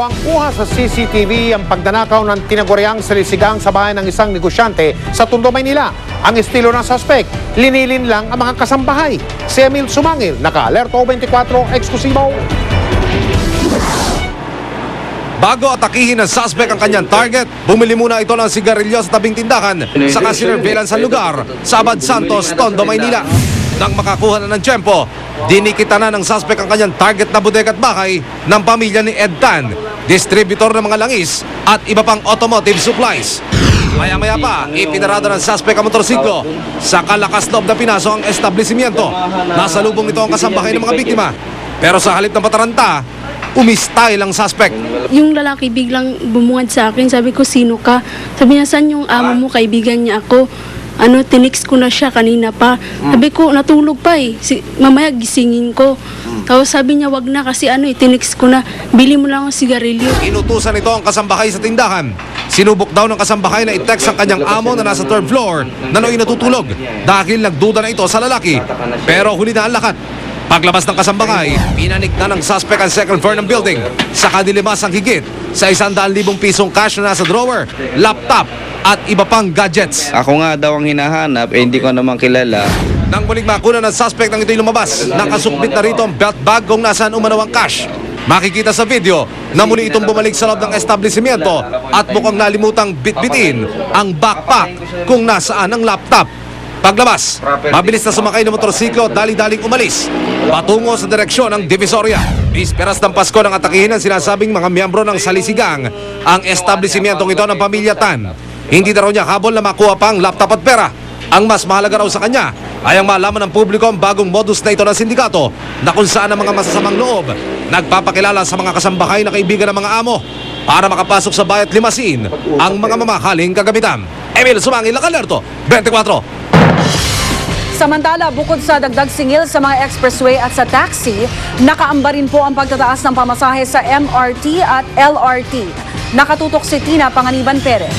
Nawang kuha sa CCTV ang pagdanakaw ng tinaguriang salisigang sa bahay ng isang negosyante sa Tondo, Maynila. Ang estilo ng suspect, linilin lang ang mga kasambahay. Si Emil Sumangil, naka-Alerto 24, eksklusibo. Bago atakihin ng suspect ang kanyang target, bumili muna ito ng sigarilyo sa tabing tindahan saka sinervelan sa lugar sa Abad Santos, Tondo, Maynila. Nang makakuha na ng tiyempo, dinikita na ng suspect ang kanyang target na bodega at bahay ng pamilya ni Ed Tan, distributor ng mga langis at iba pang automotive supplies. Maya-maya pa, ipinarado ng suspect ang motorsiklo. Sa kalakas loob na pinaso ang establishmento. Nasa lubong ito ang kasambahay ng mga biktima. Pero sa halip ng pataranta, umistay lang suspect. Yung lalaki biglang bumungad sa akin, sabi ko, sino ka? Sabi niya, saan yung amo mo? Kaibigan niya ako. Tinix ko na siya kanina pa. Sabi ko, natulog pa eh. Mamaya gisingin ko. Tapos sabi niya, wag na kasi tinix ko na. Bili mo lang ang sigarilyo. Inutusan ito ang kasambahay sa tindahan. Sinubok daw ng kasambahay na i-text ang kanyang amo na nasa third floor na nooy natutulog dahil nagduda na ito sa lalaki. Pero huli na ang lahat. Paglabas ng kasambahay, pinanik na ng suspect ang second floor ng building. Saka nilimas ang higit sa 100,000 pisong cash na nasa drawer, laptop at iba pang gadgets. Ako nga daw ang hinahanap, hindi ko naman kilala. Nang muling makuna ng suspect nang ito'y lumabas, nakasukbit na rito ang belt bag kung nasaan umanaw ang cash. Makikita sa video na muli itong bumalik sa loob ng establishmento at mukhang nalimutang bitbitin ang backpack kung nasaan ang laptop. Paglabas, mabilis na sumakay ng motorsiklo at dali-daling umalis patungo sa direksyon ng Divisoria. Bisperas ng Pasko ng atakihin ang sinasabing mga miyembro ng salisigang ang establishmentong ito ng pamilya Tan. Hindi na raw niya habol na makuha pang laptop at pera. Ang mas mahalaga raw sa kanya ay ang malaman ng publiko ang bagong modus na ito ng sindikato na kung saan ang mga masasamang loob nagpapakilala sa mga kasambahay na kaibigan ng mga amo para makapasok sa bayat limasin ang mga mamahaling kagamitan. Emil Sumangil, Alerto 24. Samantala, bukod sa dagdag singil sa mga expressway at sa taxi, nakaamba rin po ang pagtataas ng pamasahe sa MRT at LRT. Nakatutok si Tina Panganiban Perez.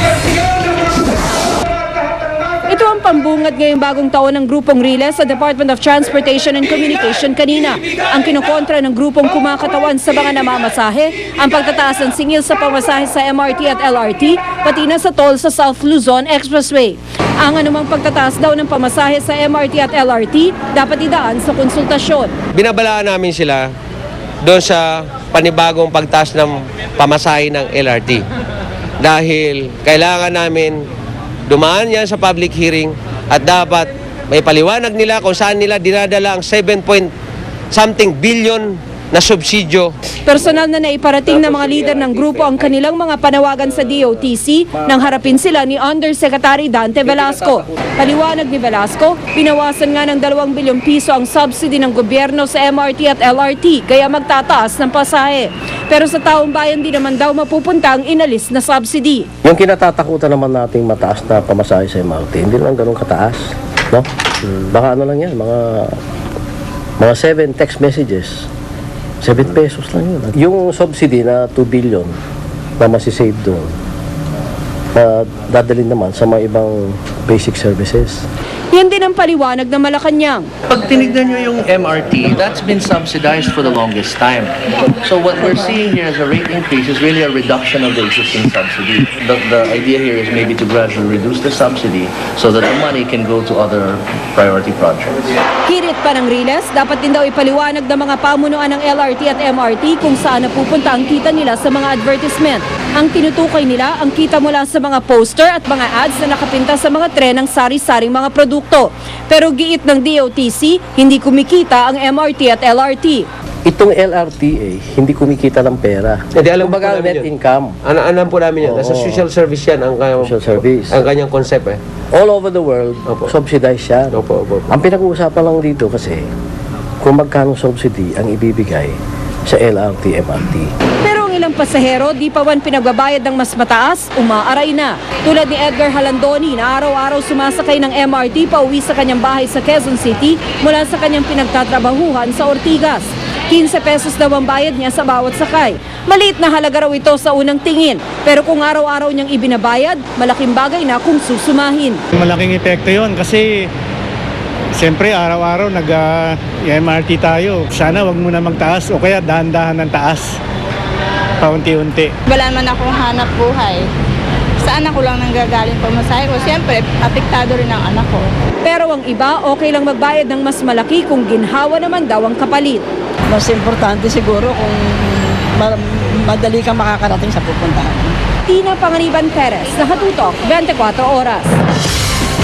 Ito ang pambungad ngayong bagong taon ng grupong Riles sa Department of Transportation and Communication kanina. Ang kinukontra ng grupong kumakatawan sa mga namamasahe, ang pagtataas ng singil sa pamasahe sa MRT at LRT, pati na sa toll sa South Luzon Expressway. Ang anumang pagtataas daw ng pamasahe sa MRT at LRT dapat idaan sa konsultasyon. Binabalaan namin sila doon sa panibagong pagtaas ng pamasahe ng LRT. Dahil kailangan namin dumaan yan sa public hearing at dapat may paliwanag nila kung saan nila dinadala ang 7-point-something billion na subsidyo. Personal na naiparating ng mga lider ng grupo ang kanilang mga panawagan sa DOTC nang harapin sila ni Undersecretary Dante Velasco. Paliwanag ni Velasco, pinawasan nga ng 2 bilyong piso ang subsidy ng gobyerno sa MRT at LRT kaya magtataas ng pasahe. Pero sa taong bayan din naman daw mapupunta ang inalis na subsidy. Yung kinatatakutan naman nating mataas na pamasahe sa MRT, hindi lang ganun kataas, no? Baka lang yan, mga 7 text messages. 7 pesos lang yun. Yung subsidy na 2 billion na masisave doon, dadalhin naman sa mga ibang basic services. Yan din ang paliwanag ng Malacanang. Pag tinignan nyo yung MRT, that's been subsidized for the longest time. So what we're seeing here as a rate increase is really a reduction of the existing subsidy. The idea here is maybe to gradually reduce the subsidy so that the money can go to other priority projects. Hirit pa ng Riles, dapat din daw ipaliwanag ng mga pamunuan ng LRT at MRT kung saan napupunta ang kita nila sa mga advertisement. Ang tinutukoy nila ang kita mula sa mga poster at mga ads na nakapinta sa mga tren ng sari-saring mga produkto. Pero giit ng DOTC, hindi kumikita ang MRT at LRT. Itong LRTA, hindi kumikita ng pera. Hindi, alam po Kumbaga, namin net yun. income. Alam po namin yun. Nasa social service yan ang kanyang, Social service. ang kanyang concept eh. All over the world, Opo. subsidized siya. Opo. Ang pinag-uusapan lang dito kasi, kung magkano subsidy ang ibibigay sa LRT, MRT. Pero ang ilang pasahero, di pa man pinagbabayad ng mas mataas, umaaray na. Tulad ni Edgar Halandoni na araw-araw sumasakay ng MRT pauwi sa kanyang bahay sa Quezon City mula sa kanyang pinagtatrabahuhan sa Ortigas. 15 pesos daw ang bayad niya sa bawat sakay. Maliit na halaga raw ito sa unang tingin. Pero kung araw-araw niyang ibinabayad, malaking bagay na kung susumahin. Malaking epekto yon kasi siyempre araw-araw nag-MRT tayo. Sana wag muna magtaas o kaya dahan-dahan ng taas. paunti-unti. Wala man akong hanap buhay. Saan ako lang nanggagaling pamasahe ko? Siyempre, apektado rin ang anak ko. Pero ang iba, okay lang magbayad ng mas malaki kung ginhawa naman daw ang kapalit. Mas importante siguro kung madali kang makakarating sa pupuntahan. Tina Panganiban Perez, Nakatutok, 24 Oras.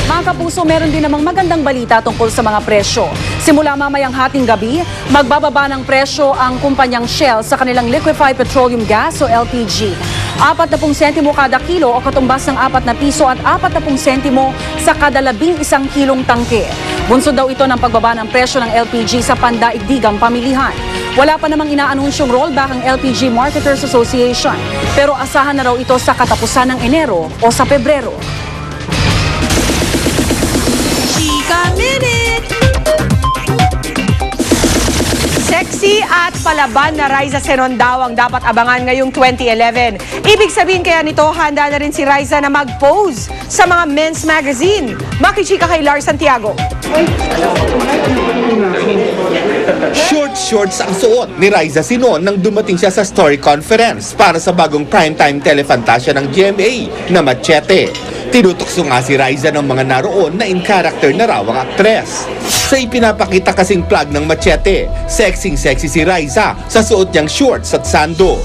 Mga kapuso, meron din namang magandang balita tungkol sa mga presyo. Simula mamayang hating gabi, magbababa ng presyo ang kumpanyang Shell sa kanilang liquefied petroleum gas o LPG. 40 sentimo kada kilo o katumbas ng 4 na piso at 40 sentimo sa kada 11 kilong tangke. Bunsod daw ito ng pagbaba ng presyo ng LPG sa pandaigdigang pamilihan. Wala pa namang inaanunsyong rollback ang LPG Marketers Association, pero asahan na raw ito sa katapusan ng Enero o sa Pebrero. Sexy at palaban na Raisa Senon daw ang dapat abangan ngayong 2011. Ibig sabihin kaya nito, handa na rin si Raisa na mag-pose sa mga men's magazine. Makichika kay Lars Santiago. Shorts ang suot ni Raisa Senon nang dumating siya sa story conference para sa bagong primetime telefantasya ng GMA na Machete. Tinutokso nga si Raisa ng mga naroon na in character na raw ang aktres. Sa ipinapakita kasing plug ng Machete, sexy si Raisa sa suot niyang shorts at sando.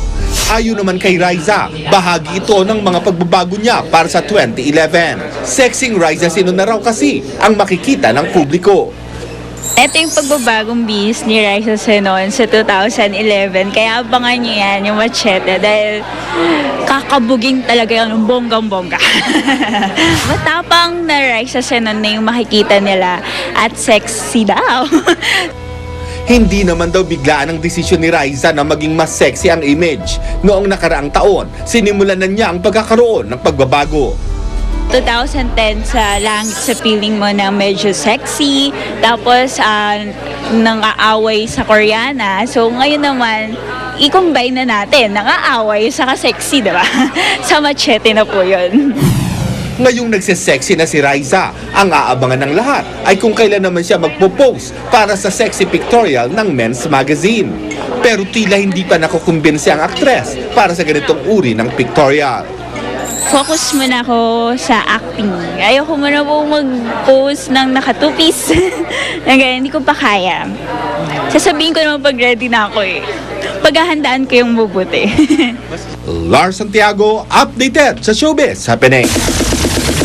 Ayon naman kay Raisa, bahagi ito ng mga pagbabago niya para sa 2011. Sexing Raisa Senon na raw kasi ang makikita ng publiko. Ito yung pagbabagong bihis ni Raisa Senon sa 2011. Kaya abangan niyo yan, yung Machete. Dahil kakabuging talaga yan ng bonggang-bongga. Matapang na Raisa Senon na yung makikita nila at sexy daw. Hindi naman daw biglaan ang desisyon ni Raisa na maging mas sexy ang image. Noong nakaraang taon, sinimulan na niya ang pagkakaroon ng pagbabago. 2010 sa langit sa piling mo na medyo sexy, tapos nang-aaway sa Koreana. So ngayon naman, i-combine na natin, nang-aaway sa sexy, diba? Sa Machete na po yun. Ngayong nagsisexy na si Raisa, ang aabangan ng lahat ay kung kailan naman siya magpo-post para sa sexy pictorial ng men's magazine. Pero tila hindi pa nakukumbinsi ang aktres para sa ganitong uri ng pictorial. Focus muna ako sa acting. Ayoko muna po mag-post ng nakatupis. Hindi ko pa kaya. Sasabihin ko naman pag ready na ako eh. Paghahandaan ko yung mabuti. Lars Santiago, updated sa Showbiz Happening.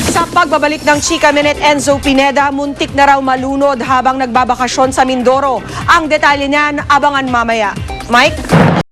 Sa pagbabalik ng Chika Minute, Enzo Pineda, muntik na raw malunod habang nagbabakasyon sa Mindoro. Ang detalye niyan, abangan mamaya. Mike?